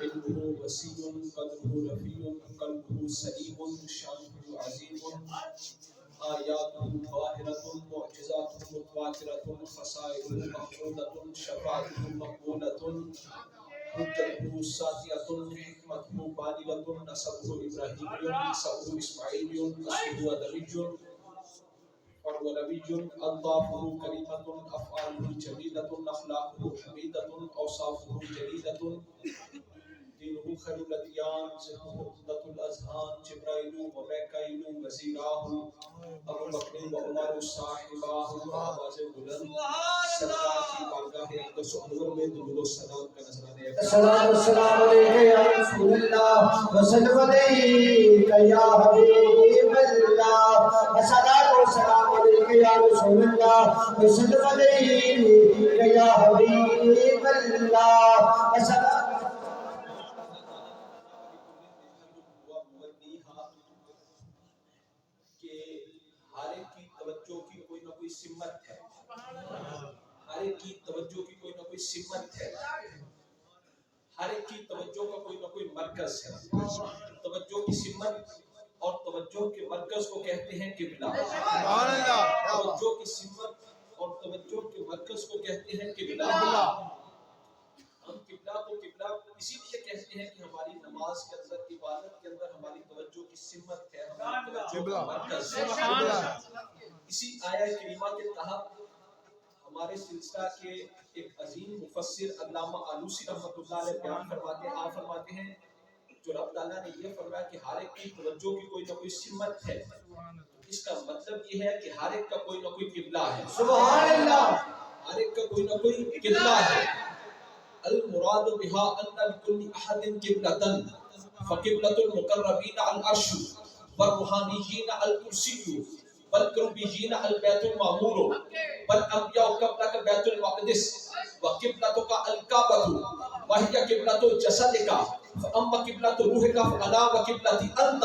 علمه وسيع قدره رفيع قلبه سليم شانه عظيم آياته ظاهرة معجزاته متواترة خصائصه محمودة شفاعته مقبولة حجته ساطعة حكمته بالغة نسبه إبراهيمي نسبه إسماعيلي نسبه أدمي فهو نبي أضافه كريمة أفعاله جميلة أخلاقه حميدة أوصافه جليلة دينه خير الأديان ذهنه عمدة الأذهان جبرائيل وميكائيل وزيراه ابو بکر و عمر صاحبہ آواز بلند سرکار کی بارگاہ اقدس و انور میں درود و سلام کا نذرانے الصلاۃ والسلام علیک یا رسول اللہ وسلم علیک یا حبیب اللہ الصلاۃ والسلام علیک یا رسول اللہ وسلم علیک یا حبیب اللہ سمت ہے ہر ایک کی توجہ کی کوئی نہ کوئی سمت ہے ہر ایک کی توجہ کا کوئی نہ کوئی مرکز ہے توجہ کی سمت اور توجہ کے مرکز کو کہتے ہیں قبلہ سبحان اللہ توجہ کی سمت اور توجہ کے مرکز کو کہتے ہیں قبلہ ہم قبلہ کو قبلہ اسی لیے کہتے ہیں کہ ہماری نماز کے اندر عبادت کے اندر ہماری توجہ کی سمت ہے ہماری توجہ کا مرکز ہے اسی آیہ کریمہ کے تحت ہمارے سلسلہ کے ایک عظیم مفسر علامہ آلوسی رحمۃ اللہ علیہ بیان فرماتے ہیں آپ فرماتے ہیں جو رب تعالیٰ نے یہ فرمایا کہ ہر ایک کی توجہ کی کوئی نہ کوئی سمت ہے اس کا مطلب یہ ہے کہ ہر ایک کا کوئی نہ کوئی قبلہ ہے سبحان اللہ ہر ایک کا کوئی نہ کوئی قبلہ ہے المراد بها ان لكل احد قبلة فقبلة المقربين على العرش والروحانيين على الكرسي والقربيين على البيت المعمور والانبياء قبلك بيت المقدس وقبلتك الكعبة وهي قبلة جسدك فاما قبلة روحك فانا وقبلتي انت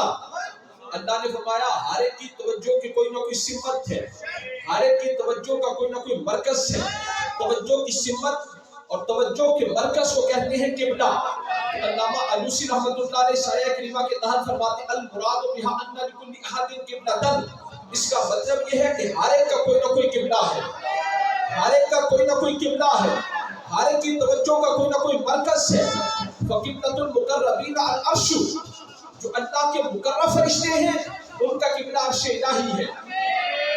اللہ نے فرمایا ہر ایک کی توجہ کی کوئی نہ کوئی سمت ہے ہر ایک کی توجہ کا کوئی نہ کوئی مرکز ہے توجہ کی سمت اور توجہ کے مرکز کو کہتے ہیں قبلہ علامہ آلوسی رحمۃ اللہ علیہ آیہ کریمہ کے تحت فرماتے ہیں المراد بها ان لكل احد قبلة اس کا مطلب یہ ہے کہ ہر ایک کا کوئی نہ کوئی قبلہ ہے ہر ایک کا کوئی نہ کوئی قبلہ ہے ہر ایک کی توجہ کا کوئی نہ کوئی مرکز ہے فقبلۃ المقربین علی العرش جو اللہ کے مقرب فرشتے ہیں ان کا قبلہ عرش الہی ہے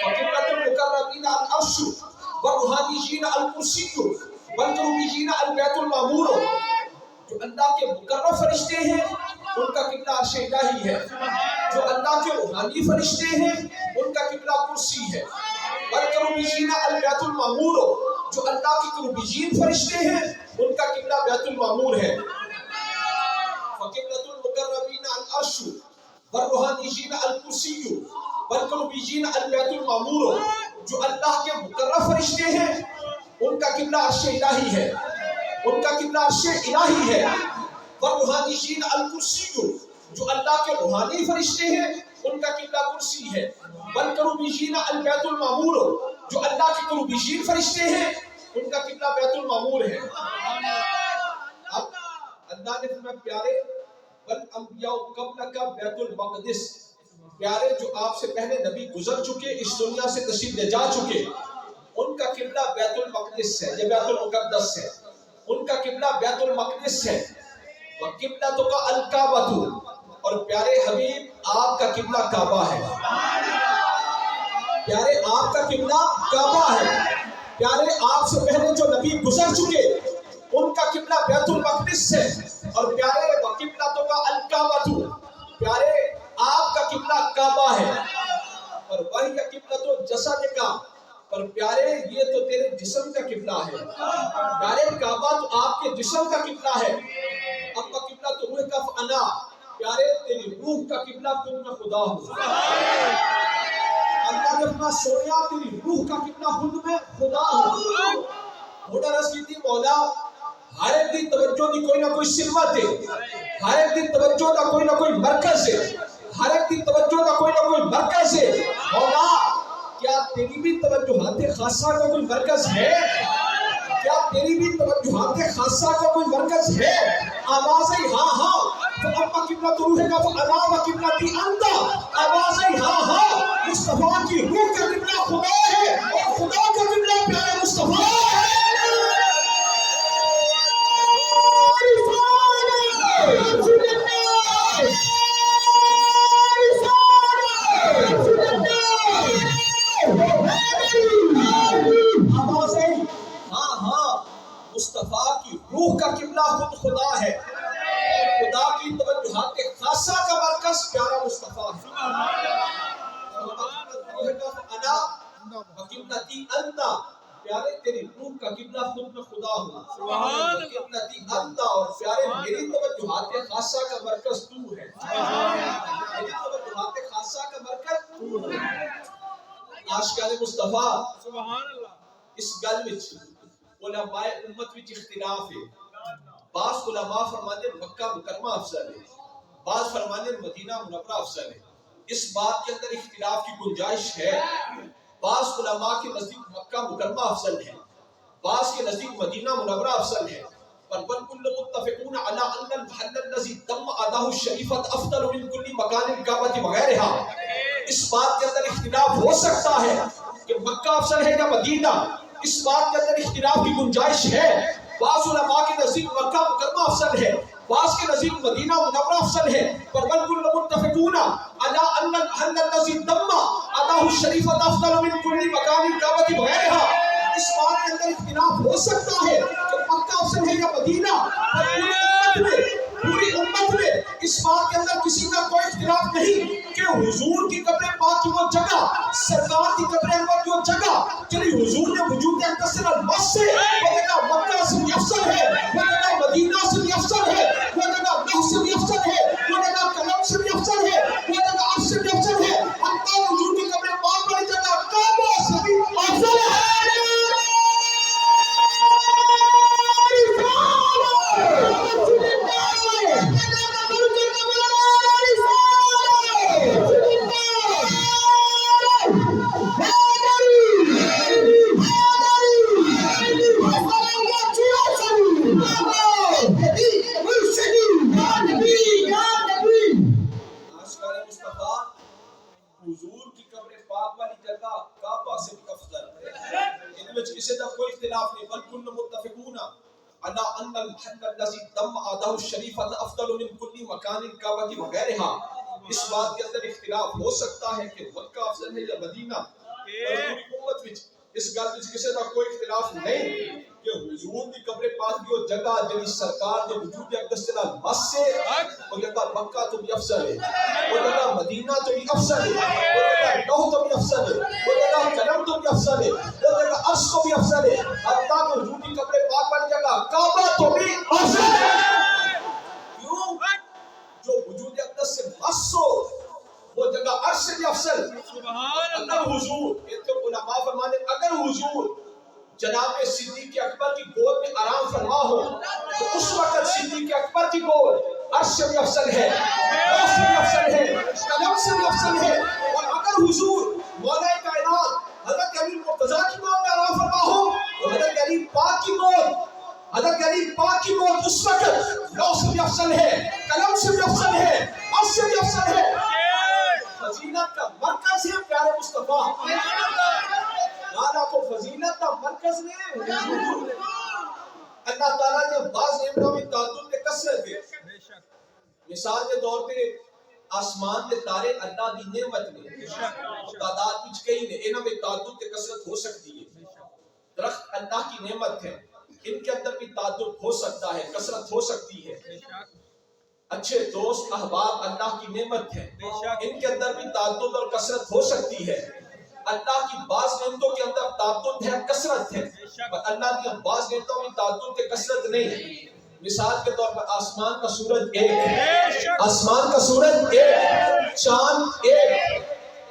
فقبلۃ المقربین علی العرش والروحانیین علی الکرسی والقربیین علی البیت المعمور جو اللہ کے مقرب فرشتے ہیں ان کا قبلہ عرش الہی ہے جو اللہ کے روحانی فرشتے ہیں ان کا قبلہ کرسی ہے والقربیین علی البیت المعمور جو اللہ کے قربیین فرشتے ہیں ان کا قبلہ بیت المعمور ہے فقبلۃ المقربین علی العرش والروحانیین علی الکرسی والقربیین علی البیت المعمور جو اللہ کے مقرب فرشتے ہیں ان کا قبلہ عرش الہی ہے ان کا قبلہ عرش الہی ہے والروحانیین علی الکرسی جو اللہ کے روحانی فرشتے ہیں ان کا قبلہ کرسی ہے والقربیین علی البیت المعمور جو اللہ کے قربیین فرشتے ہیں ان کا قبلہ بیت المعمور ہے اب اللہ نے فرمایا پیارے والانبیاء قبلک بیت المقدس پیارے جو آپ سے پہلے نبی گزر چکے اس دنیا سے تشریف لے جا چکے ان کا قبلہ بیت المقدس ہے یہ بیت المقدس ہے ان کا قبلہ بیت المقدس ہے وقبلتک الکعبۃ اور پیارے حبیب آپ کا قبلہ کعبہ ہے پیارے آپ کا قبلہ کعبہ ہے پیارے آپ سے پہلے جو نبی گزر چکے ان کا قبلہ بیت المقدس ہے اور پیارے وقبلتک الکعبۃ پیارے آپ کا قبلہ کعبہ ہے اور وہی قبلۃ جسدک پر پیارے یہ تو تیرے جسم کا قبلہ ہے پیارے کعبہ تو آپ کے جسم کا قبلہ ہے اما قبلہ تو روح کا فانا پیارے تیری روح کا قبلہ خود میں خدا ہوں اللہ نے فرمایا سویا تیری روح کا قبلہ خود میں خدا ہوں مولا رسیدی مولا ہر ایک دی توجہ دی کوئی نہ کوئی سمت ہے ہر ایک دی توجہ دا کوئی نہ کوئی مرکز ہے ہر ایک دی توجہ دا کوئی نہ کوئی مرکز ہے مولا کیا تیری بھی توجہات خاصہ کا کوئی مرکز ہے کیا تیری بھی توجہات خاصہ کا کوئی مرکز ہے؟ آواز ہے ہاں ہاں فَأَمَّا قِبْلَةُ رُوحِكَ فَأَنَا وَقِبْلَتِي أَنْتَ آواز ہے ہاں ہاں مصطفیٰ کی روح کا قبلہ خدا ہے اور خدا کا قبلہ پیارے مصطفیٰ ہے۔ آواز ہے ہاں ہاں مصطفیٰ کی روح کا قبلہ خود خدا ہے اور خدا کی توجہات خاصہ کا مرکز پیارا مصطفیٰ ہے۔ انا وقبلتی انت پیارے تیری روح کا قبلہ خود میں خدا ہوں وقبلتی انت اور پیارے میری توجہات خاصہ کا مرکز تو ہے، میری توجہات خاصہ کا مرکز تو ہے۔ عاشقان مصطفیٰ اس گل وچ علماء امت وچ اختلاف ہے۔ بعض علماء فرماتے ہیں مکہ مکرمہ افضل ہے، بعض فرماتے ہیں مدینہ منورہ افضل ہے۔ اس بات کے اندر اختلاف کی گنجائش ہے۔ بعض علماء کے نزدیک مکہ مکرمہ افضل ہے، بعض کے نزدیک مدینہ منورہ افضل ہے، پر والکل متفقون علی ان المحل الذی تم اداہ الشریفۃ افضل من کل مکان الکعبۃ وغیرہا۔ اس بات کے اندر اختلاف ہو سکتا ہے کہ مکہ افضل ہے یا مدینہ، اس بات کے اندر اختلاف کی گنجائش ہے۔ بعض علماء کے نزدیک مکہ مکرمہ افضل ہے، بعض کے نزدیک مدینہ منورہ افضل ہے، پر والکل متفقون علی ان المحل الذی تم اداہ الشریفۃ افضل من کل مکان الکعبۃ وغیرہا۔ اس بات کے اندر اختلاف ہو سکتا ہے کہ مکہ افضل ہے یا مدینہ، پر پوری امت میں اس بات کے اندر کسی کا کوئی اختلاف نہیں کہ حضور کی قبر پاک کی وہ جگہ، سرکار کی قبر انور کی وہ جگہ چلی حضور نے وجود اقدس سے المس سے وہ جگہ مکہ سے بھی افضل ہے، وہ جگہ مدینہ سے بھی افضل ہے، وہ جگہ لوح سے بھی افضل ہے، وہ جگہ قلم سے بھی افضل ہے، وہ جگہ عرش سے بھی افضل ہے، حتیٰ حضور کی قبر پاک والی جگہ کعبہ سے بھی افضل ہے۔ حضور کی قبر پاک والی جگہ کعبہ سے بھی افضل ہے، ان میں کسی کا کوئی اختلاف نہیں۔ والکل متفقون علی ان المحل الذی تم اداہ الشریفۃ افضل من کل مکان الکعبۃ وغیرہا۔ اس بات کے اندر اختلاف ہو سکتا ہے کہ مکہ افضل ہے یا مدینہ، اور پوری امت وچ اس گل وچ کسی کا کوئی اختلاف نہیں کہ حضور کی قبر پاک کی وہ جگہ جڑی سرکار دے وجود اقدس سے مس سے وہ جگہ مکہ تو بھی افضل ہے، وہ جگہ مدینہ تو بھی افضل ہے، وہ جگہ لوح تو بھی افضل ہے، وہ جگہ قلم تو بھی افضل ہے، وہ جگہ عرش تو بھی افضل ہے، حتیٰ کہ حضور کی قبر پاک والی جگہ کعبہ تو بھی افضل ہے۔ کیوں؟ جو وجود اقدس سے مس ہو وہ جگہ عرش سے بھی افضل۔ اگر حضور علماء فرمانے اگر حضور جناب صدیق اکبر کی گود میں آرام فرما ہو تو اس وقت صدیق اکبر کی گود عرش سے بھی افضل ہے، لوح سے بھی افضل ہے، قلم سے بھی افضل ہے۔ اور اگر حضور مولا کائنات حضرت علی مرتضیٰ کی گود میں آرام فرما ہو تو حضرت علی پاک کی گود اس وقت لوح سے بھی افضل ہے، قلم سے بھی افضل ہے، عرش سے بھی افضل ہے۔ فضیلت کا مرکز ہے پیارے مصطفیٰ، کو فضیلت کا مرکز میں اللہ تعالیٰ نے بعض نعمتوں میں تعدد کے کثرت ہے۔ مثال کے طور پہ آسمان کے تارے اللہ دی نعمت نے تعداد وچ کئی نے، انہاں میں تعدد کے کثرت ہو سکتی ہے۔ درخت اللہ کی نعمت ہے، ان کے اندر بھی تعدد ہو سکتا ہے، کثرت ہو سکتی ہے۔ اچھے دوست احباب اللہ کی نعمت ہے، ان کے اندر بھی تعدد اور کثرت ہو سکتی ہے۔ اللہ کی بعض نعمتوں کے اندر تعدد ہے، کثرت ہے، اور اللہ کی بعض نعمتوں میں تعدد کے کثرت نہیں۔ مثال کے طور پر آسمان کا سورج ایک ہے، آسمان کا سورج ایک، چاند ایک،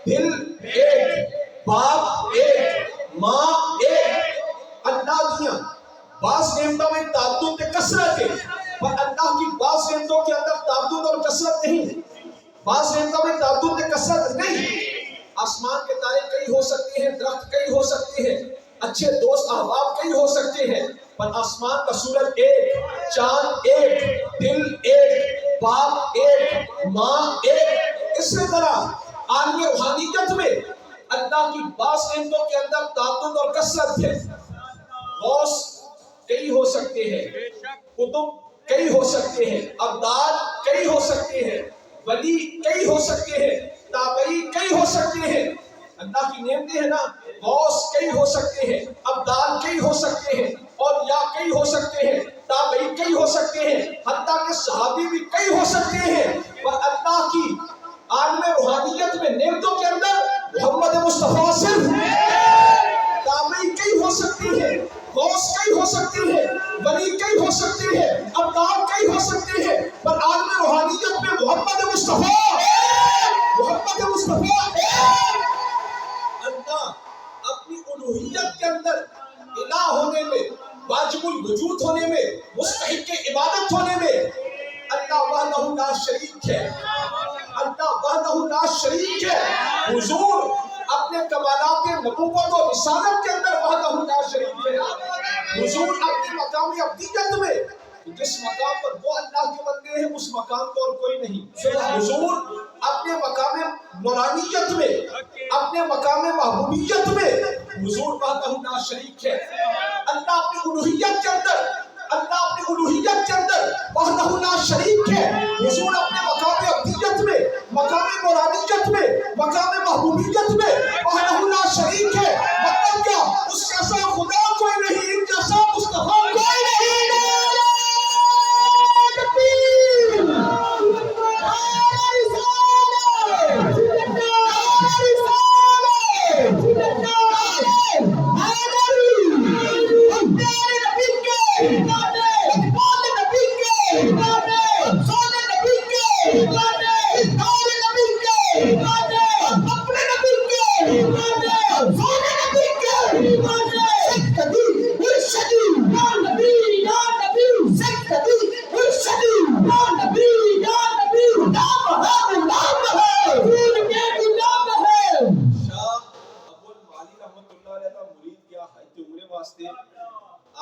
دل ایک، باپ ایک، ماں ایک۔ اللہ دیا بعض نعمتوں میں تعدد کے کثرت ہے، پر اللہ کی بعض نعمتوں کے اندر تعدد اور کثرت نہیں، بعض نعمتوں میں تعدد کے کثرت نہیں۔ آسمان کے تارے کئی ہو سکتے ہیں، درخت کئی ہو سکتے ہیں، اچھے دوست احباب کئی ہو سکتے ہیں، پر آسمان کا سورج ایک، چاند ایک، دل ایک، باپ ایک، ماں ایک۔ اسی طرح عالم روحانیت میں اللہ کی بعض نعمتوں کے اندر تعدد اور کثرت ہے۔ غوث کئی ہو سکتے ہیں، قطب کئی ہو سکتے ہیں، ابدال کئی ہو سکتے ہیں، ولی کئی ہو سکتے ہیں، تابعی کئی ہو سکتے ہیں۔ اللہ کی نعمتیں ہیں نا، غوث کئی ہو سکتے ہیں، ابدال کئی ہو سکتے ہیں، اولیاء کئی ہو سکتے ہیں، تابعی کئی ہو سکتے ہیں، حتیٰ کہ صحابی بھی کئی ہو سکتے ہیں۔ اور اللہ کی عالم روحانیت میں نعمتوں کے اندر محمد مصطفیٰ صرف تابعی کئی ہو سکتی ہے، غوث کئی ہو سکتی ہے، ولی کئی ہو سکتے ہیں، ابدال کئی ہو سکتے ہیں، پر عالم روحانیت میں محمد مصطفیٰ، محمد مصطفیٰ اللہ اپنی الوہیت کے اندر الہ ہونے میں، واجب الوجود ہونے میں، مستحق عبادت ہونے میں اللہ وحدہ لا شریک ہے، اللہ وحدہ لا شریک ہے۔ حضور اپنے کمالات نبوت و رسالت کے اندر وحدہ لا شریک ہے۔ حضور اپنی مقام عبدیت میں، جس مقام پر وہ اللہ کے بندے ہیں اس مقام پر اور کوئی نہیں۔ حضور اپنے مقام نورانیت میں، اپنے مقام محبوبیت میں حضور وحدہ لا شریک ہے۔ اللہ اپنی الوہیت کے اندر، اللہ اپنی الوہیت کے اندر وحدہ لا شریک ہے۔ حضور اپنے مقام عبدیت میں، مقام نورانیت میں، مقام محبوبیت میں وحدہ لا شریک ہے۔ مطلب کیا؟ اس جیسا خدا کوئی نہیں، ان جیسا مصطفیٰ کوئی نہیں۔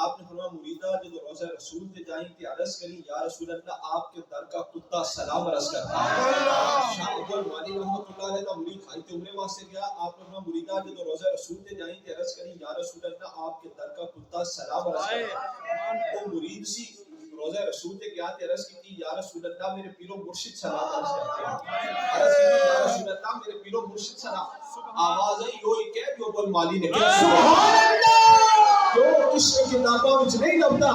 آپ نے فرمایا مریدہ جو روزہ رسول تے جائیں تے عرض کریں یا رسول اللہ آپ کے در کا کتا سلام عرض کرتا ہے۔ شاہ ابو المعالی رحمۃ اللہ علیہ کا مرید حج عمرے واسطے گیا، آپ نے فرمایا مریدہ جو روزہ رسول تے جائیں تے عرض کریں یا رسول اللہ آپ کے در کا کتا سلام عرض کرتا ہے۔ وہ مرید سی روزہ رسول تے گیا تے عرض کی یا رسول اللہ میرے پیر و مرشد سلام عرض کرتے ہیں۔ عرض کی یا رسول اللہ میرے پیر و مرشد سلام، آواز آئی یہی کہہ جو ابو المعالی نے کہا سبحان اللہ۔ کیوں عشق کتاباں وچ نہیں لبدا،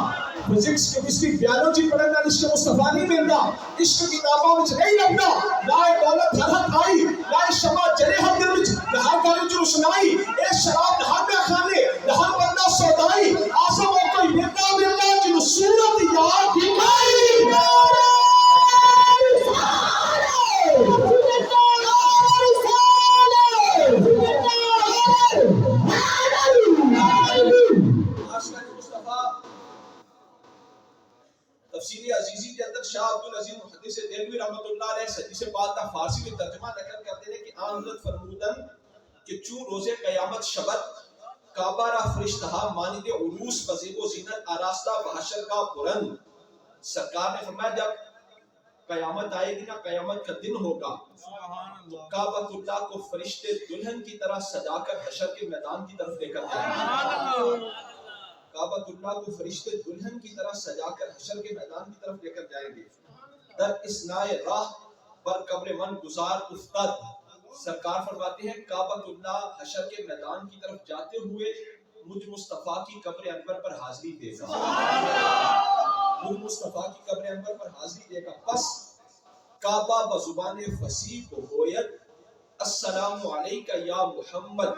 فزکس کیمسٹری بیولوجی پڑھن نال عشق مصطفیٰ نہیں ملدا، عشق کتاباں وچ نہیں لبدا۔ لا دولت ہر حق آئی، لا شمع جلے ہر دل وچ، ہر گل وچ روشنائی، اے شراب ہر میخانے، ہر بندہ سودائی، آسم ہو کوئی ملدا ملدا جنوں صورت یاد دکھائی۔ تفسیر عزیزی کے اندر شاہ عبدالعزیز محدث دہلوی رحمۃ اللہ علیہ حدیث پاک کا فارسی میں ترجمہ نقل کرتے ہیں کہ آن حضرت فرمودن کہ چون روزے قیامت شبت کعبہ را فرشتہا مانند عروس بزیب و زینت آراستہ بحشر کا بلند۔ سرکار نے فرمایا جب قیامت آئے گی نا، قیامت کا دن ہوگا، کعبۃ اللہ کو فرشتے دلہن کی طرح سجا کر حشر کے میدان کی طرف لے کر جائیں گے۔ کعبۃ اللہ کو فرشتے دلہن کی طرح سجا کر حشر کے میدان کی طرف لے کر جائیں گے۔ در اسناء راہ پر قبر من گزار افتاد، سرکار فرماتے ہیں کعبۃ اللہ حشر کے میدان کی طرف جاتے ہوئے مجھ مصطفیٰ کی قبر انور پر حاضری دے گا، مجھ مصطفیٰ کی قبر انور پر حاضری دے گا۔ پس کعبہ بزبان فصیح کو گوید السلام علیکہ یا محمد۔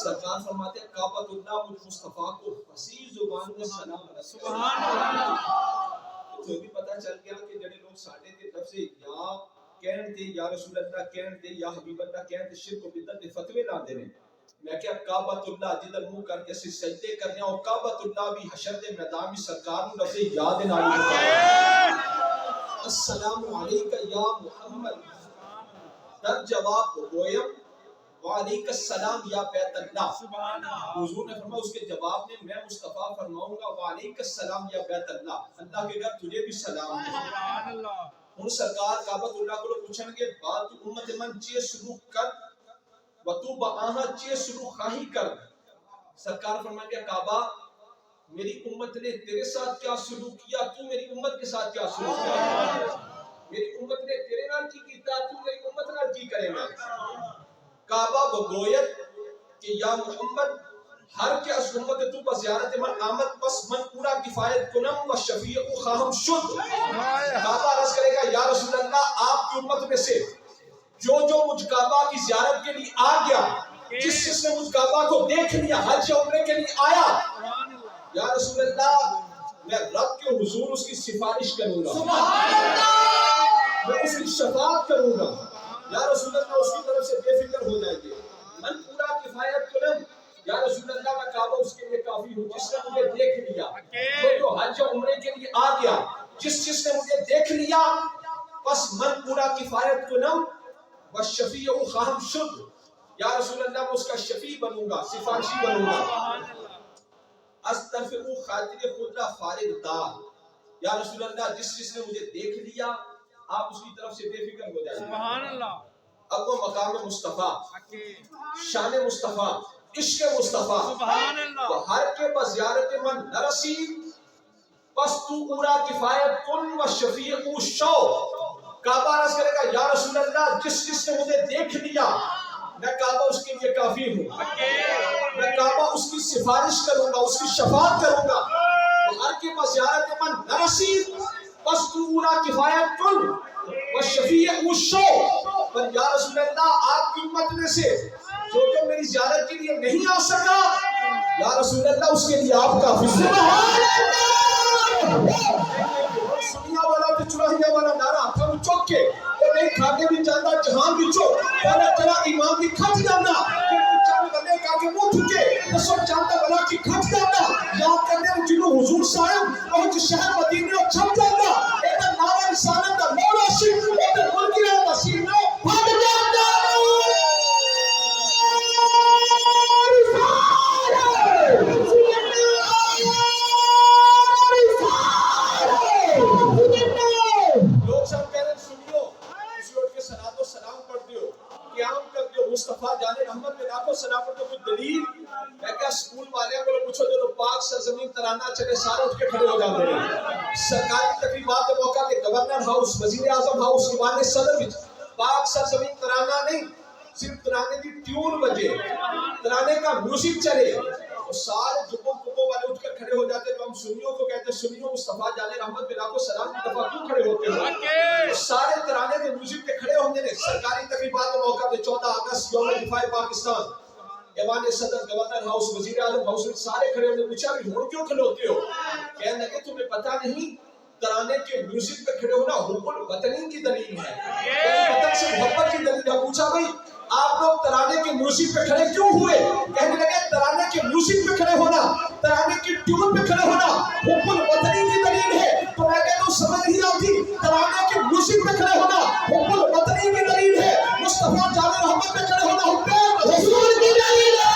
سرکار فرماتے ہیں کعبۃ اللہ مجھ مصطفیٰ کو فصیح زبان میں سلام علیکہ۔ تو بھی پتہ چل گیا کہ جڑے لوگ ساڈے تے لفظ یا کہن تے یا رسول اللہ کہن تے یا حبیب اللہ کہن تے شرک و بدعت دے فتوی لاندے نے۔ میں کہا کعبۃ اللہ جدھر منہ کر کے اسی سجدے کرنے اور کعبۃ اللہ بھی حشر دے میدان میں سرکار نو لفظ یاد نال السلام علیکہ یا محمد۔ در جواب گویم وعلیک السلام یا بیت اللہ. حضور نے فرمایا اس کے جواب میں میں مصطفیٰ فرماؤں گا وعلیک السلام یا بیت اللہ, اللہ کے گھر تجھے بھی سلام ہے. ہن سرکار کعبۃ اللہ کو پوچھن گے بات امت من چیز شروع کر و تو باہا چیز شروع خواہی کر. سرکار فرمائیں گے کعبہ میری امت نے تیرے ساتھ کیا سلوک کیا, تو میری امت کے ساتھ کیا سلوک کیا. میری امت نے تیرے نال کی کیتا, تو میری امت نال کی کرے گا. کعبہ بگویت کہ یا محمد ہر کے از امت تو بزیارت من آمد پس من پورا کفایت کنم و شفیع خواہم شد. کعبہ عرض کرے گا یا رسول اللہ آپ کی امت میں سے جو مجھ کعبہ کی زیارت کے لیے آ گیا, جس نے مجھ کعبہ کو دیکھ لیا, حج یا عمرے کے لیے آیا, یا رسول اللہ میں رب کے حضور اس کی سفارش کروں گا, میں اس کی شفاعت کروں گا. یا رسول اللہ اس کی طرف سے بے فکر ہو جائیں گے. من پورا کفایت کنم, یا رسول اللہ میں کعبہ اس کے لیے کافی ہوں جس نے مجھے دیکھ لیا. جو حج و عمرے کے لیے آ گیا, جس نے مجھے دیکھ لیا, پس من پورا کفایت کنم و شفیع خواہم شد. یا رسول اللہ میں اس کا شفیع بنوں گا, سفارشی بنوں گا. استغفر خاطر خود را فارغ دار. یا رسول اللہ جس نے مجھے دیکھ لیا آپ اس کی طرف سے بے فکر ہو جائیں. سبحان اللہ. اب وہ مقام مصطفیٰ, شان مصطفیٰ, عشق مصطفیٰ, سبحان اللہ. وہ ہر کے بزیارت من نرسی پس تو پورا کفایت کن و شفیع شو. کعبہ عرض کرے گا یا رسول اللہ جس نے مجھے دیکھ لیا میں کعبہ اس کے لیے کافی ہوں, میں کعبہ اس کی سفارش کروں گا, اس کی شفاعت کروں گا. ہر کے بزیارت من نرسی پس تو پورا کفایت کن و شفیع شو. پر یا رسول اللہ آپ کی امت میں سے جو میری زیارت کے لیے نہیں آ سکا, یا رسول اللہ اس کے لیے آپ کافی. سنیا والا تے چڑھیا والا نعرہ تھا چوک کے نہیں کھاتے بھی جانا جہان بھی چو پہلے تیرا ایمان بھی کھٹ جانا چاند بنے کا کے منہ تھکے تو سب چاندہ بنا کی کھٹ جانا. یاد کرنے جنہوں حضور صاحب پہنچ شہر مدینے اور چھپ جانا. ایتا نعرہ رسالت دا مولا شک ایتا ملکی رہا مسیح نے بھاگ جانا. لوگ سب کہہ رہے سنیو کسی اور کے صلاۃ و سلام پڑھ دیو, قیام کر دیو, مصطفیٰ جان رحمت میں لاکھوں سلام پڑھ دیو. کوئی دلیل ہے کیا؟ اسکول والے کو پوچھو جو پاک سرزمین ترانہ چلے سارے اٹھ کے کھڑے ہو جاتے ہیں. سرکاری تقریبات کے موقع پہ گورنر ہاؤس, وزیر اعظم ہاؤس, ایوان صدر وچ پاک سرزمین ترانہ نہیں صرف ترانے کی ٹیون بجے, ترانے کا میوزک چلے تو سارے جبوں کبوں والے اٹھ کر کھڑے ہو جاتے. تو ہم سنیوں کو کہتے ہیں سنیوں مصطفیٰ جان رحمت میں لاکھوں سلام کی دفعہ کیوں کھڑے ہوتے ہیں؟ سارے ترانے کے میوزک پہ کھڑے ہونے نے سرکاری تقریبات کے موقع پہ 14 اگست یوم دفاع پاکستان, ایوان صدر, گورنر ہاؤس, وزیر اعظم ہاؤس سارے کھڑے ہونے. پوچھا بھی ہوں کیوں کھڑے ہوتے ہو؟ کہنے لگے تمہیں پتہ نہیں ترانے کے میوزک پہ کھڑے ہونا حب الوطنی کی دلیل ہے, وطن سے محبت کی دلیل ہے. پوچھا بھائی آپ لوگ ترانے کے میوزک پہ کھڑے کیوں ہوئے؟ کہنے لگے ترانے کے میوزک پہ کھڑے ہونا, ترانے کی ٹیون پہ کھڑے ہونا حب الوطنی کی دلیل ہے. تو میں کہتا ہوں سمجھ نہیں آتی, ترانے کے میوزک پہ کھڑے ہونا حب الوطنی کی دلیل ہے, مصطفیٰ جان رحمت پہ کھڑے ہونا حب رسول کی دلیل ہے.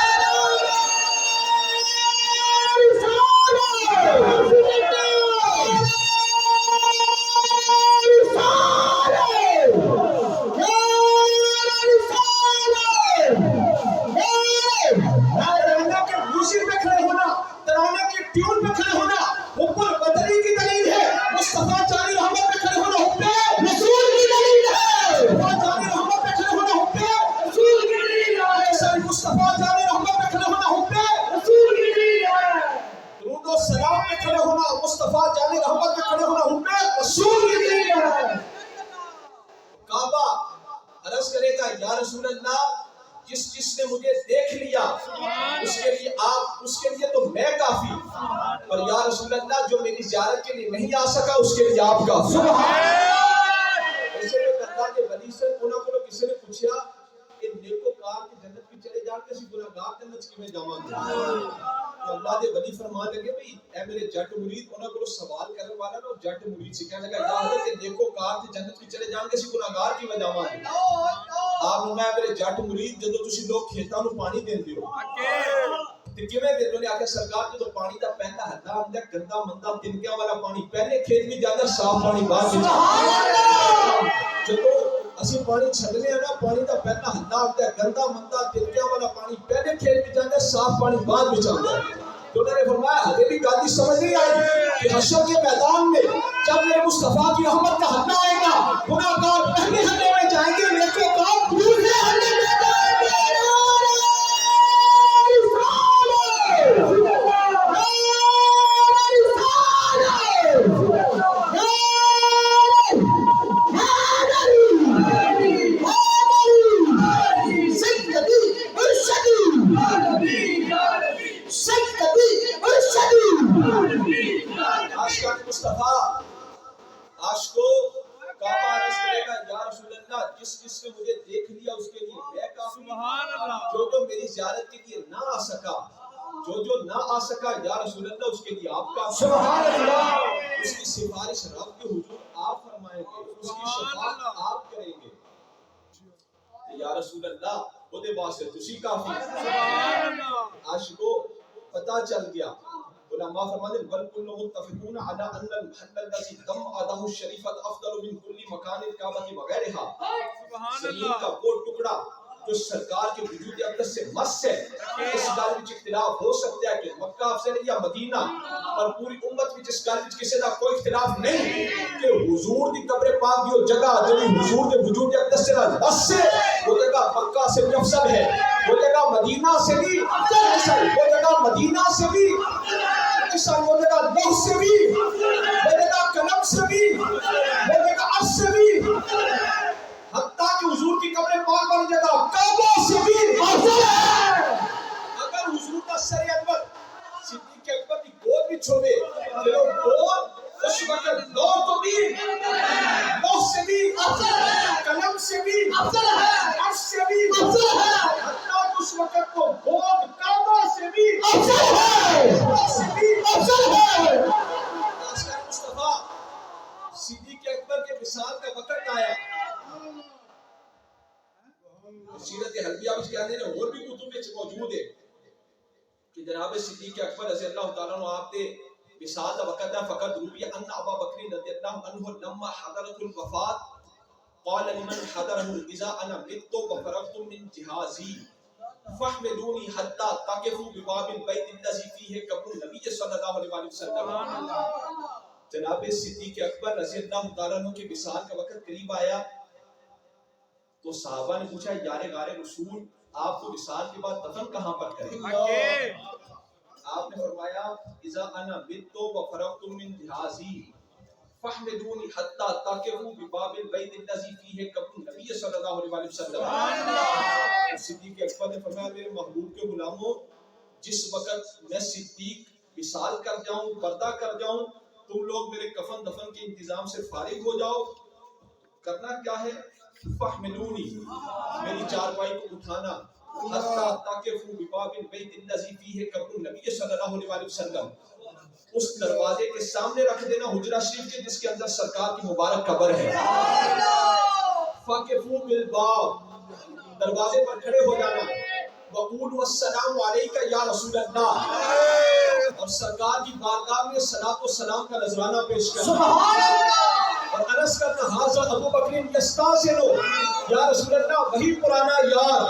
جس نے مجھے دیکھ لیا اس کے لیے تو میں کافی, اور یا رسول اللہ جو میری زیارت کے لیے نہیں آ سکا اس کے لیے آپ کافی. ایسے میں کرتا کہ ولی سے انہوں کو کسی نے پوچھا کہ نیکوکار کی جنت بھی چلے جان کے سی گناہگار تے نچ کیویں جاواں گے. تو اللہ دے ولی فرمان لگے بھئی اے میرے جٹ مرید انہاں کو سوال کرن والا نا جٹ مرید سے کہنے لگا یا حضرت دیکھو کار تے جنت وچ چلے جان کے سی گناہگار کیویں جاواں گے. آپ نے میرے جٹ مرید جدوں تسی لوگ کھیتاں نوں پانی دیندے ہو تے کیویں دیندے ہو؟ نے آکھیا سرکار جدوں پانی دا پہلا حصہ ہوندا گندا مندا تنکیاں والا پانی پہلے کھیت وچ جاندا صاف پانی بعد وچ. جدوں اسی پانی چھڈنے نا پانی دا پہلا حصہ ہوندا گندا مندا تنکیاں والا پانی پہلے کھیت وچ جاندا صاف پانی بعد وچ آندا ہے. تو انہوں نے فرمایا ہمیں بھی گل کی سمجھ نہیں آئی کہ حشر کے میدان میں جب میرے مصطفیٰ کی رحمت کا حلہ آئے گا گناہگار پہلے حلے میں جائیں گے نیکوکار دوسرے حلے میں جائیں گے. جس نے مجھے دیکھ لیا اس کے لیے میں کافی. جو میری زیارت کے لیے نہ آ سکا جو نہ آ سکا یا رسول اللہ اس کے لیے آپ کا سبحان اللہ. اس کی سفارش رب کے حضور آپ فرمائیں گے اس کی شفاعت آپ کریں گے یا رسول اللہ وہ دے واسطے تسی کافی. سبحان اللہ. عاشقو پتہ چل گیا علماء فرماتے ہیں بل کل متفقون علی ان الحل الذي تم اداه الشریفت افضل من كل مکان الکعبۃ وغیرها. زمین کا وہ ٹکڑا جو سرکار کے وجود اقدس سے مس ہے اس گل وچ اختلاف ہو سکتا ہے کہ مکہ افضل ہے یا مدینہ اور پوری امت وچ اس گل وچ کسی دا کوئی اختلاف نہیں کہ حضور دی قبر پاک دی جگہ جڑی حضور دے وجود اقدس سے مس ہے وہ جگہ مکہ سے بھی افضل ہے وہ جگہ مدینہ سے بھی افضل ہے وہ جگہ مدینہ سے بھی وہ جگہ لوح سے بھی وہ جگہ قلم سے بھی وہ جگہ عرش سے بھی حتیٰ کہ حضور کی قبر پاک والی جگہ کعبہ سے بھی افضل ہے. اگر حضور کا سر انور صدیق اکبر کی گود بھی چھوڑے پھر وہ گود اس وقت لوح تو بھی لوح سے بھی افضل ہے قلم سے بھی افضل ہے عرش سے بھی افضل ہے حتیٰ کہ اس وقت وہ گود کعبہ سے بھی افضل ہے افضل ہے. مصطفیٰ صدیق اکبر کے وصال کا وقت آیا. سیرت حلبیہ میں کہتے ہیں اور بھی کتب میں موجود ہے کہ جناب صدیق اکبر رضی اللہ تعالیٰ عنہ آپ دے وصال کا وقت ہے. فقط روی ان ابا بکر رضی اللہ عنہ لما حضرت الوفات قال لمن حضره اذا انا مت وفرغت من جهازي فاحملوني حتى تقفوا بباب البيت الذي فيه قبر النبي صلی اللہ علیہ وسلم. جناب صدیق اکبر رضی اللہ تعالیٰ عنہ کے وصال کا وقت قریب آیا تو صحابہ نے پوچھا یار غار رسول آپ کو وصال کے بعد دفن کہاں پر کریں؟ آپ نے فرمایا اذا انا مت وفرغت من جهازي فاحملوني حتى تقفوا بباب البيت الذي فيه قبر النبي صلی اللہ علیہ وسلم. صدیق اکبر نے فرمایا میرے محبوب کے غلاموں جس وقت میں صدیق وصال کر جاؤں پردہ کر جاؤں تم لوگ میرے کفن دفن کے انتظام سے فارغ ہو جاؤ. کرنا کیا ہے؟ فاحملونی میری چارپائی کو اٹھانا حتی تقفوا بباب البیت الذی فیہ قبر النبی صلی اللہ علیہ وسلم اس دروازے کے سامنے رکھ دینا حجرہ شریف کے جس کے اندر سرکار کی مبارک قبر ہے. فاقفوا بالباب دروازے پر کھڑے ہو جانا وقولوا السلام علیکہ یا رسول اللہ اور سرکار کی بارگاہ میں صلاۃ و سلام کا نذرانہ پیش کرنا. سبحان اللہ. اور عرض کرنا حاضر ابو بکر یستاذن یا رسول اللہ وہی پرانا یار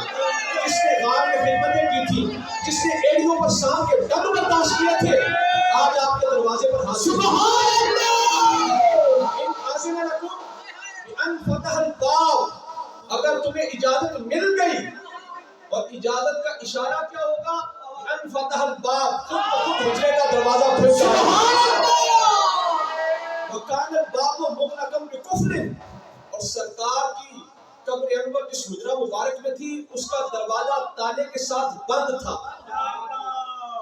جس نے غار میں خدمتیں کی تھی جس نے ایڑیوں پر سام کے دم برداشت کیے تھے آج آپ کے دروازے پر حاضر. سبحان اللہ. ان حاضر لکم بان فتح الباب اگر تمہیں اجازت مل گئی اور اجازت کا اشارہ کیا ہوگا ان فتح الباب خود حجرے کا دروازہ کھل جائے. سبحان اللہ. وکان الباب مغلقا بکفر اور سرکار کی قبر انور جس حجرہ مبارک میں تھی اس کا دروازہ تالے کے ساتھ بند تھا.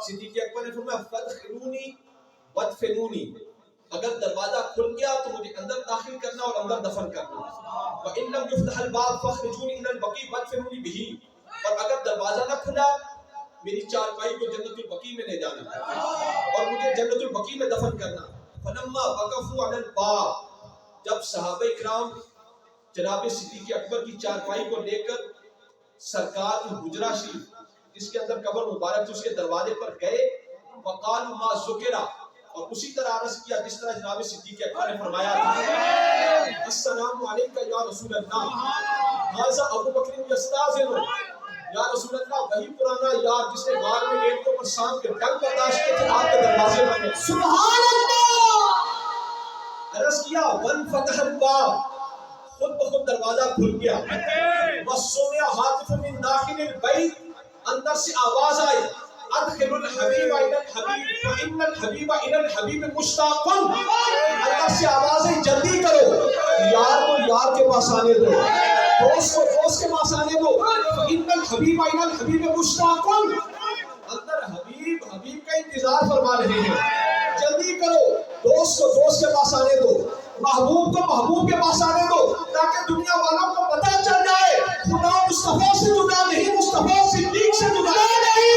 صدیق اکبر نے فرمایا فدخلونی ودفنونی اگر دروازہ کھل گیا تو مجھے اندر داخل کرنا اور اندر دفن کرنا. وَإِن لَمْ يُفْتَحَ الْبَابُ فَاخْرِجُونِي إِلَى الْبَقِيعِ وَادْفِنُونِي بِهِ اور اگر دروازہ نہ کھلا میری چارپائی کو جنت البقیع میں لے جانا اور مجھے جنت البقیع میں دفن کرنا. فلما وقفوا علی الباب، جب صحابہ کرام جناب صدیق اکبر کی چارپائی کو لے کر سرکار کی حجرہ شریف جس کے اندر قبر مبارک تھی اس کے دروازے پر گئے، وقالوا ما ذکر، اور اسی طرح عرض کیا جس طرح جناب صدیق اکبر نے فرمایا تھا، السلام علیکہ یا رسول اللہ، ھذا ابو بکر یستاذن، یا رسول اللہ وہی پرانا یار جس نے غار میں ایک کو پر شام کے ڈنگ برداشت کیے تھے آپ کے دروازے پر. سبحان اللہ. عرض کیا ون فتح الباب، خود بخود دروازہ کھل گیا. وسمع ہاتف من داخل البیت، اندر سے آواز آئی ادخل الحبیب الی الحبیب فان الحبیب الی الحبیب مشتاق. اندر سے آواز آئی جلدی کرو، یار کو یار کے پاس آنے دو، دوست کو دوست کے پاس آنے دو. فان الحبیب الی الحبیب مشتاق، اندر حبیب حبیب کا انتظار فرما رہے ہیں، جلدی کرو، دوست کو دوست کے پاس آنے دو، محبوب کو محبوب کے پاس آنے دو، تاکہ دنیا والوں کو پتہ چل جائے خدا مصطفیٰ سے جدا نہیں، مصطفیٰ صدیق سے جدا نہیں.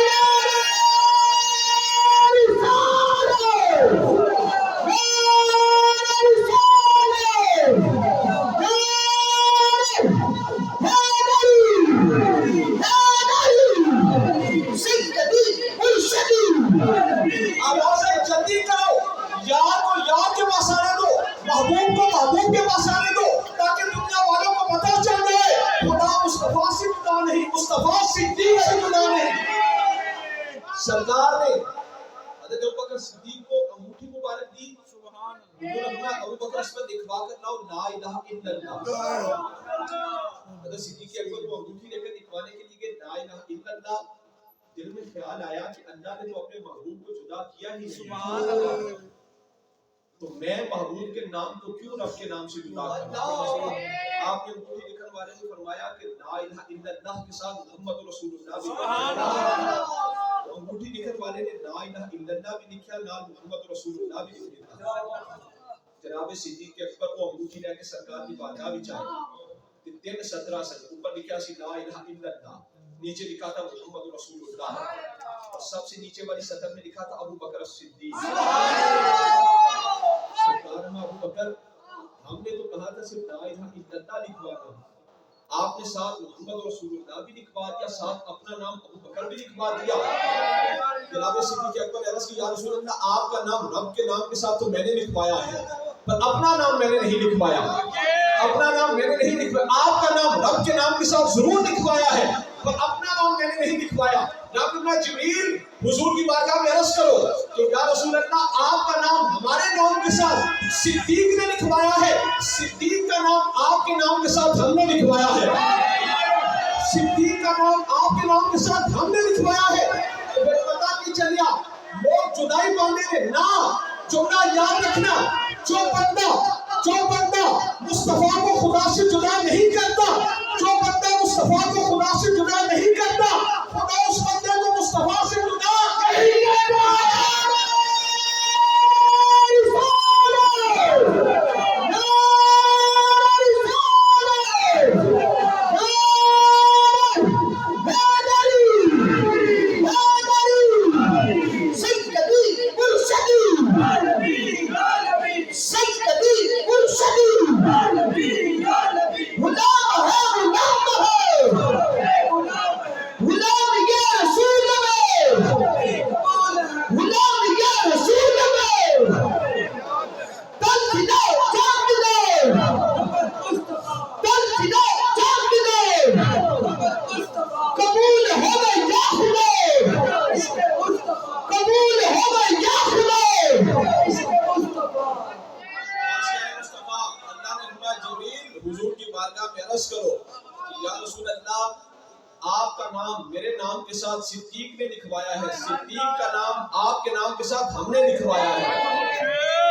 آواز ہے جلدی کرو، یار کو یار کے پاس آنے دو، محبوب کو محبوب کے پاس آنے دو، تاکہ دنیا والوں کو پتہ چل جائے خدا مصطفیٰ سے جدا نہیں، مصطفیٰ صدیق سے جدا نہیں. سرکار نے حضرت ابوبکر صدیق کو انگوٹھی مبارک دی. حضور اپنا ابوبکر اس پر دکھوا کر لاؤ لا الہ الا اللہ. حضرت صدیق اکبر کو انگوٹھی لے کر دکھوانے کے لیے لا الہ الا اللہ. دل میں خیال آیا کہ اللہ نے تو اپنے محبوب کو جدا کیا ہی نہیں، تو میں محبوب کے نام کو کیوں رب کے نام سے جدا کروں. آپ نے انگوٹھی لکھنے والے نے فرمایا کہ لا الہ الا اللہ کے ساتھ محمد رسول اللہ بھی. انگوٹھی لکھنے والے نے لا الہ الا اللہ بھی لکھا، نال محمد رسول اللہ بھی لکھا. جناب صدیق اکبر کو انگوٹھی لے کے سرکار کی بارگاہ بھی چاہے 3:17 سے اوپر لکھا سی لا الہ الا اللہ، نیچے لکھا تھا محمد رسول اللہ، اور سب سے نیچے والی سطر میں لکھا تھا ابو بکر صدیق. سرکار میں ابو بکر، ہم نے تو کہا تھا صرف لا الہ الا اللہ لکھوا دو، آپ نے ساتھ محمد رسول اللہ بھی لکھوا دیا، ساتھ اپنا نام ابو بکر بھی لکھوا دیا. جناب صدیق اکبر نے عرض کی یا رسول اللہ آپ کا نام رب کے نام کے ساتھ تو میں نے لکھوایا ہے، پر اپنا نام میں نے نہیں لکھوایا، اپنا نام میں نے نہیں لکھوایا. آپ کا نام رب کے نام کے ساتھ ضرور لکھوایا ہے پر اپنا نام میں نے نہیں لکھوایا. جناب اللہ جبریل حضور کی بارگاہ میں عرض کرو کہ یا رسول اللہ آپ کا نام ہمارے نام کے ساتھ صدیق نے لکھوایا ہے، صدیق کا نام آپ کے نام کے ساتھ ہم نے لکھوایا ہے، صدیق کا نام آپ کے نام کے ساتھ ہم نے لکھوایا ہے. پتا کی چلیا لوگ جدائی باندھے نے نہ، جملہ یاد رکھنا، جو بندہ مصطفیٰ کو خدا سے جدا نہیں کرتا، جو بندہ مصطفیٰ کو خدا سے جدا نہیں کرتا، خدا اس بندے کو مصطفیٰ سے جدا نہیں کرتا. صدیق نے لکھوایا ہے، صدیق کا نام آپ کے نام کے ساتھ ہم نے لکھوایا ہے.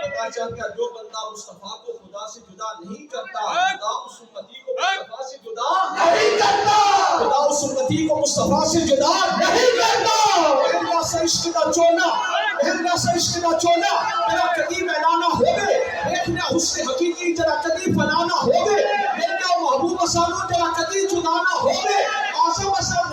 پتا چل گیا جو بندہ مصطفیٰ کو خدا سے جدا نہیں کرتا، خدا اس امتی کو مصطفیٰ سے جدا نہیں کرتا، خدا اس امتی کو مصطفیٰ سے جدا نہیں کرتا. اللہ سے عشق کا چونا، اللہ سے عشق کا چونا میرا کدی میلانا ہوگے، دیکھنا حسن حقیقی جرا کدی فلانا ہوگے، میرا محبوب سانو جرا کدی جدانا ہوگے. آسم اثر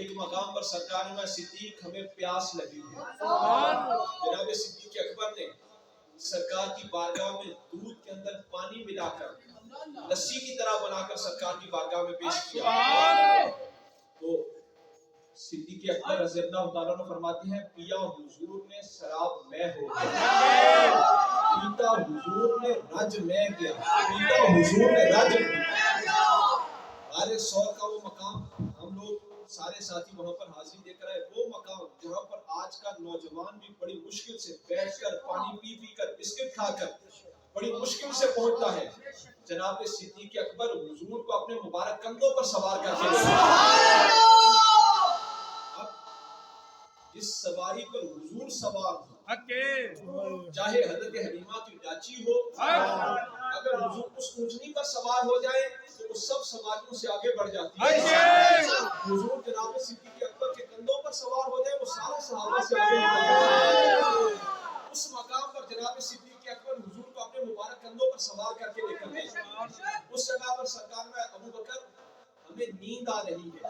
ایک مقام پر سرکار نے صدیق ہمیں پیاس لگی ہے. جناب صدیق اکبر نے سرکار کی بارگاہ میں دودھ کے اندر پانی ملا کر لسی کی طرح بنا کر سرکار کی بارگاہ میں پیش کیا. تو صدیق اکبر رضی اللہ تعالیٰ عنہ فرماتے ہیں پیا حضور نے شراب میں ہو گیا، پیتا حضور نے رج میں گیا، پیتا حضور نے رج غار سور کا وہ مقام ہم لوگ سارے ساتھی وہاں پر حاضری دے کر آئے. وہ مقام جہاں پر آج کا نوجوان بھی بڑی مشکل سے بیٹھ کر پانی پی پی کر بسکٹ کھا کر بڑی مشکل سے پہنچتا ہے. جناب صدیق اکبر حضور کو اپنے مبارک کندھوں پر سوار کر کے جس سواری پر حضور سوار ہو، چاہے حضرت حلیمہ کی ڈاچی ہو، اگر حضور اس اونٹنی پر سوار ہو جائے تو وہ سب سواریوں سے آگے بڑھ جاتی ہے. حضور جناب صدیق اکبر کے کندھوں پر سوار ہو جائے وہ سارے صحابہ سے آگے بڑھ جاتے ہیں. اس مقام پر جناب صدیق اکبر حضور کو اپنے مبارک کندھوں پر سوار کر کے لے کر گئے. اس جگہ پر سرکار میں ابو بکر ہمیں نیند آ رہی ہے.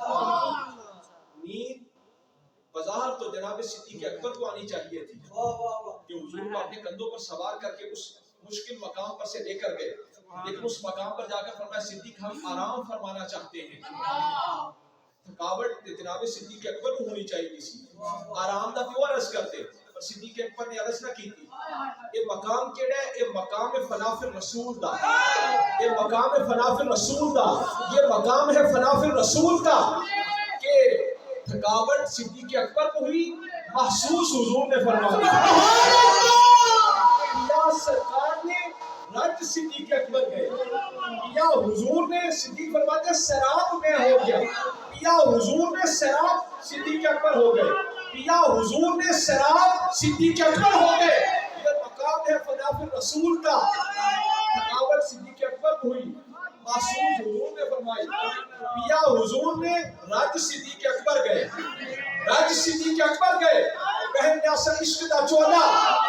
نیند بظاہر تو جناب صدیق اکبر کو آنی چاہیے تھی کہ حضور کو اپنے کندھوں پر سوار کر کے اس مشکل مقام پر سے لے کر گئے، لیکن اس مقام پر جا کر فرمایا صدیق ہم آرام فرمانا چاہتے ہیں. تھکاوٹ جناب صدیق اکبر کو ہونی چاہیے تھی، آرام دا کیوں عرض کرتے؟ پر صدیق اکبر نے عرض نہ کی تھی. یہ مقام کیڑا ہے؟ یہ مقام فناف الرسول دا، یہ مقام فناف الرسول دا، یہ مقام ہے فناف الرسول کا کہ تھکاوٹ صدیق اکبر کو ہوئی محسوس حضور نے فرمایا. یا سرکار نے رج صدیق اکبر گئے، یا حضور نے صدیق فرماتے سراب میں ہو گیا، یا حضور نے سراب صدیق اکبر ہو گئے، یا حضور نے سراب صدیق اکبر ہو گئے. یہ مقام ہے فناف الرسول کا. تھکاوٹ صدیق اکبر کو ہوئی محسوس حضور نے فرمائی. یا حضور نے رج صدیق اکبر گئے، رج صدیق اکبر گئے. بہن نیاسا عشق دا چولا،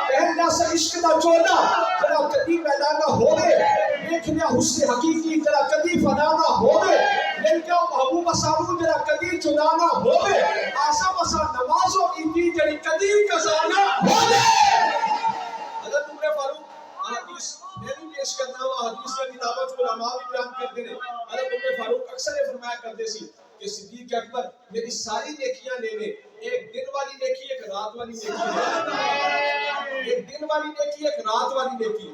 بہن نیاسا عشق دا چولا جرا کدی میدانہ ہو گئے، دیکھنیا حسن حقیقی جرا کدی فنانا ہو گئے، مل کے محبوب اسامو جرا کدی چنانا ہو گئے، آسا مسا نمازوں کی تھی جری کدی کزانا ہو گئے. حضرت عمر فاروق حدیث میں بھی پیش کرنا ہوا، حدیث میں کتابت کو علماء بھی بیان کرتے ہیں. حضرت عمر فاروق اکثر یہ فرمایا کرتے سی کہ صدیق اکبر میری ساری نیکیاں لے لے، ایک دن والی نیکی ایک رات والی نیکی ہے، ایک دن والی نیکی ایک رات والی نیکی.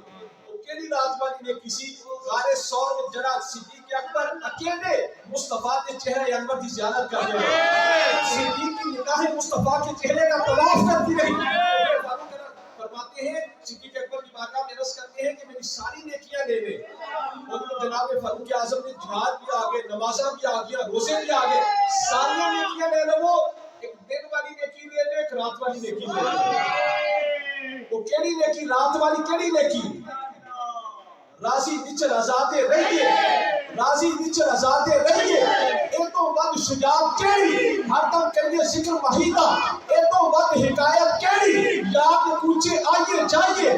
وہ کیلی رات والی نیکی سی؟ غار سور میں جڑا صدیق اکبر اکیلے مصطفیٰ کے چہرے انور کی زیارت کر رہے، صدیق کی نگاہ مصطفیٰ کے چہرے کا طواف کرتی رہی. فرماتے ہیں صدیق اکبر کی بارگاہ میں عرض کرتے ہیں کہ میری ساری نیکیاں لے لے. اور جناب فاروق اعظم نے جہاد بھی آگے، نمازاں بھی آگیا، روزے بھی آگے، ساری نیکیاں لے لو. وہ ایک دن والی نیکی لے لے، ایک رات والی نیکی لے لے. وہ کیڑی نیکی؟ رات والی کیڑی نیکی؟ راضی وچ رضاتے رہیے، راضی وچ رضاتے رہیے. اے تو ود شجاعت کیڑی؟ ہر دم کریے ذکر وحیدہ. اے تو ود حکایت کیڑی؟ یاد کوچے آئیے جائیے.